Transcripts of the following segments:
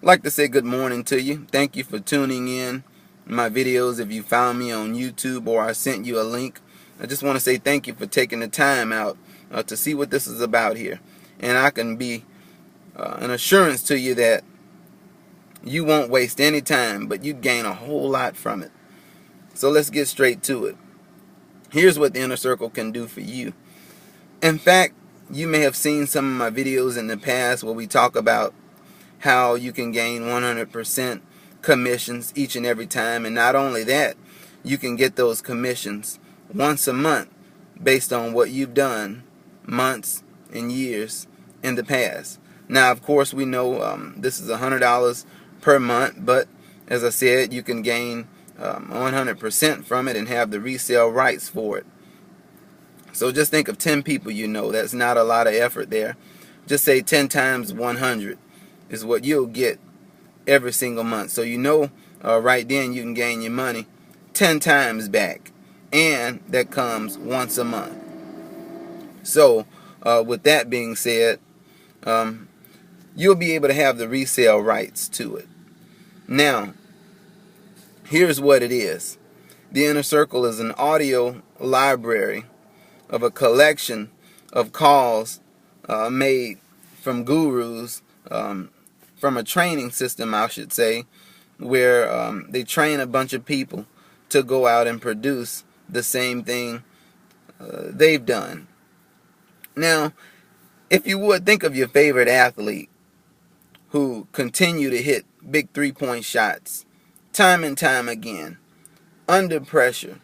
I'd like to say good morning to you. Thank you for tuning in my videos. If you found me on YouTube or I sent you a link, I just want to say thank you for taking the time out to see what this is about here. And I can be an assurance to you that you won't waste any time, but you gain a whole lot from it. So let's get straight to it. Here's what the Inner Circle can do for you. In fact, you may have seen some of my videos in the past where we talk about how you can gain 100% commissions each and every time. And not only that, you can get those commissions once a month based on what you've done months and years in the past. Now, of course, we know this is $100 per month, but as I said, you can gain 100% from it and have the resale rights for it. So just think of 10 people you know. That's not a lot of effort there. Just say 10 times 100 is what you'll get every single month. So you know right then you can gain your money 10 times back. And that comes once a month. So with that being said, you'll be able to have the resale rights to it. Now, here's what it is. The Inner Circle is an audio library of a collection of calls made from gurus, from a training system, I should say, where they train a bunch of people to go out and produce the same thing they've done. Now, if you would, think of your favorite athlete who continue to hit big three-point shots time and time again, under pressure,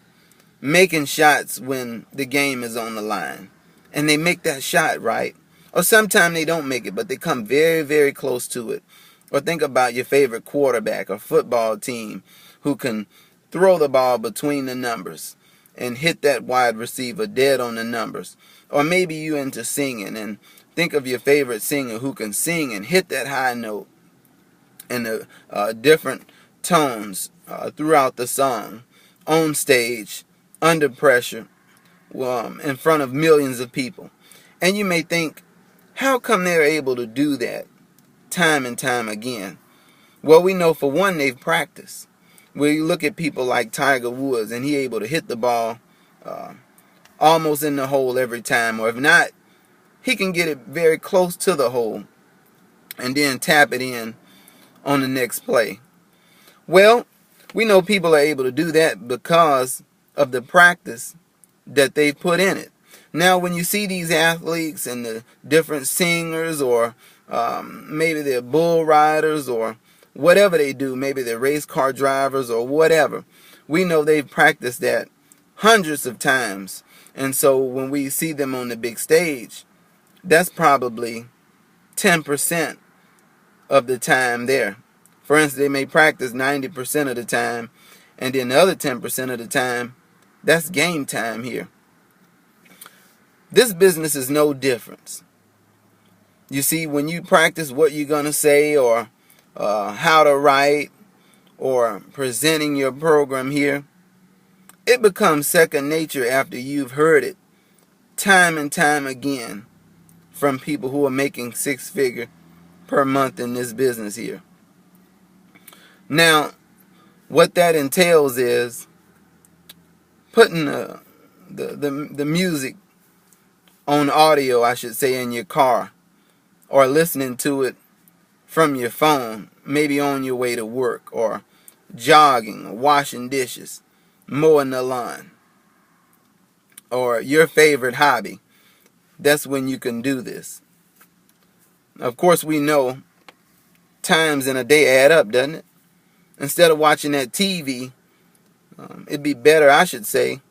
making shots when the game is on the line. And they make that shot, right? Or sometimes they don't make it, but they come very, very close to it. Or think about your favorite quarterback or football team who can throw the ball between the numbers and hit that wide receiver dead on the numbers. Or maybe you into singing, and think of your favorite singer who can sing and hit that high note and the different tones throughout the song, on stage, under pressure, in front of millions of people. And you may think, how come they're able to do that time and time again? Well, we know for one, they've practiced. Where you look at people like Tiger Woods, and he able to hit the ball almost in the hole every time, or if not, he can get it very close to the hole and then tap it in on the next play. Well, we know people are able to do that because of the practice that they've put in it. Now, when you see these athletes and the different singers, or maybe they're bull riders, or whatever they do, maybe they're race car drivers or whatever, we know they've practiced that hundreds of times. And so when we see them on the big stage, that's probably 10% of the time there. For instance, they may practice 90% of the time, and then the other 10% of the time, that's game time here. This business is no different. You see, when you practice what you're going to say, or how to write, or presenting your program here, it becomes second nature after you've heard it time and time again from people who are making six-figure per month in this business here. Now, what that entails is putting the music on audio, I should say, in your car, or listening to it from your phone, maybe on your way to work, or jogging, or washing dishes, mowing the lawn, or your favorite hobby. That's when you can do this. Of course, we know times in a day add up, doesn't it? Instead of watching that TV, it'd be better, I should say,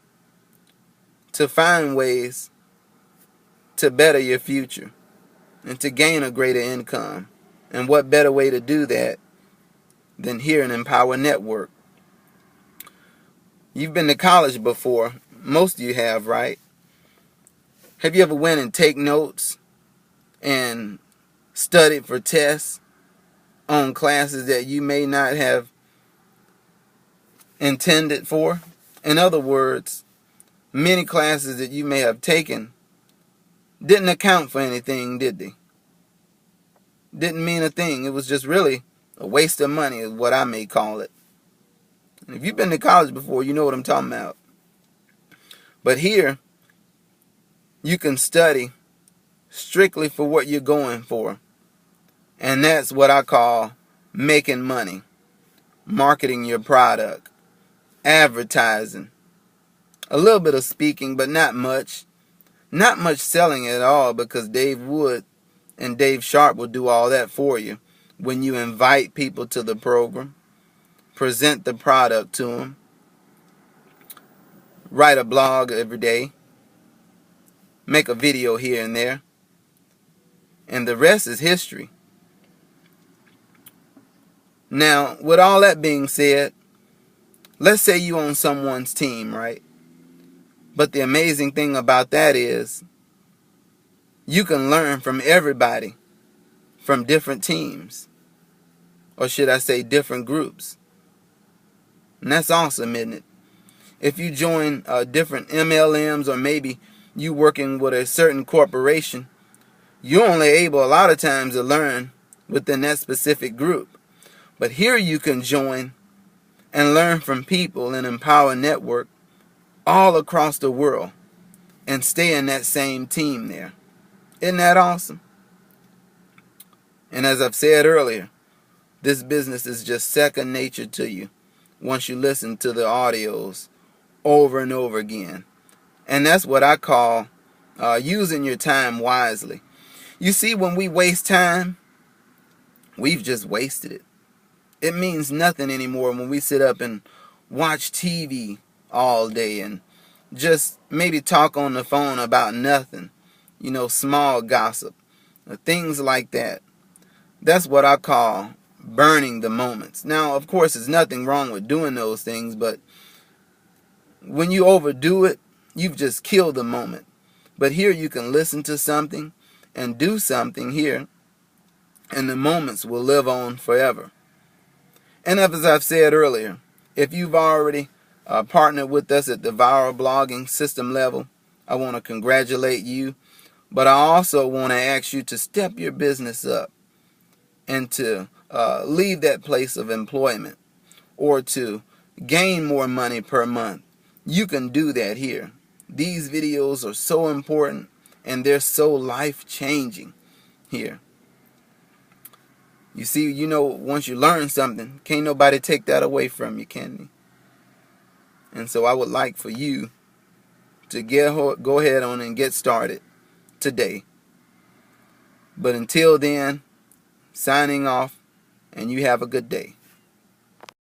to find ways to better your future and to gain a greater income. And what better way to do that than here in Empower Network? You've been to college before. Most of you have, right? Have you ever went and take notes and studied for tests on classes that you may not have intended for? In other words, many classes that you may have taken didn't account for anything, did they? Didn't mean a thing. It was just really A waste of money is what I may call it. And if you've been to college before, you know what I'm talking about. But here, you can study strictly for what you're going for. And that's what I call making money, marketing your product, advertising, a little bit of speaking, but not much. Not much selling at all, because Dave Wood and Dave Sharp will do all that for you when you invite people to the program, present the product to them, write a blog every day, make a video here and there, and the rest is history. Now, with all that being said, let's say you on someone's team, right? But the amazing thing about that is you can learn from everybody from different teams. Or should I say different groups. And that's awesome, isn't it? If you join different MLMs, or maybe you working with a certain corporation, you're only able a lot of times to learn within that specific group. But here you can join and learn from people in Empower Network all across the world and stay in that same team there. Isn't that awesome? And as I've said earlier, this business is just second nature to you once you listen to the audios over and over again. And that's what I call using your time wisely. You see, when we waste time, we've just wasted it. It means nothing anymore when we sit up and watch TV all day and just maybe talk on the phone about nothing. You know, small gossip, things like that. That's what I call burning the moments. Now, of course, there's nothing wrong with doing those things, but when you overdo it, you've just killed the moment. But here you can listen to something and do something here, and the moments will live on forever. And as I've said earlier, if you've already partnered with us at the viral blogging system level, I want to congratulate you. But I also want to ask you to step your business up and to leave that place of employment, or to gain more money per month. You can do that here. These videos are so important, and they're so life-changing here. You see, you know, once you learn something, can't nobody take that away from you, can they? And so I would like for you to go ahead on and get started today. But until then, signing off, and you have a good day.